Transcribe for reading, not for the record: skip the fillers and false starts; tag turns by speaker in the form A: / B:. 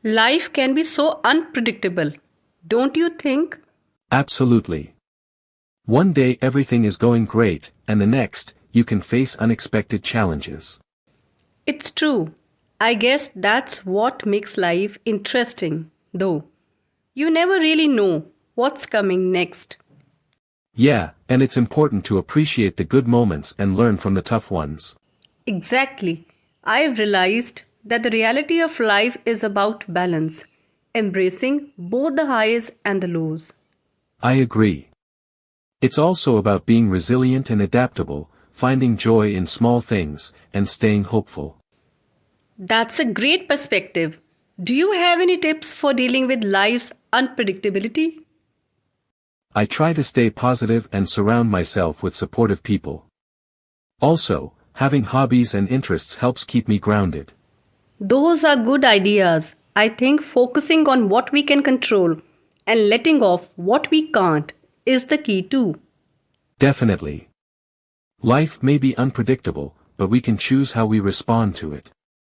A: Life can be so unpredictable, don't you think?
B: Absolutely. One day everything is going great, and the next, you can face unexpected challenges.
A: It's true. I guess that's what makes life interesting, though. You never really know what's coming next.
B: Yeah, and it's important to appreciate the good moments and learn from the tough ones.
A: Exactly. I've realized that the reality of life is about balance, embracing both the highs and the lows.
B: I agree. It's also about being resilient and adaptable, finding joy in small things, and staying hopeful.
A: That's a great perspective. Do you have any tips for dealing with life's unpredictability?
B: I try to stay positive and surround myself with supportive people. Also, having hobbies and interests helps keep me grounded.
A: Those are good ideas. I think focusing on what we can control and letting off what we can't is the key too.
B: Definitely. Life may be unpredictable, but we can choose how we respond to it.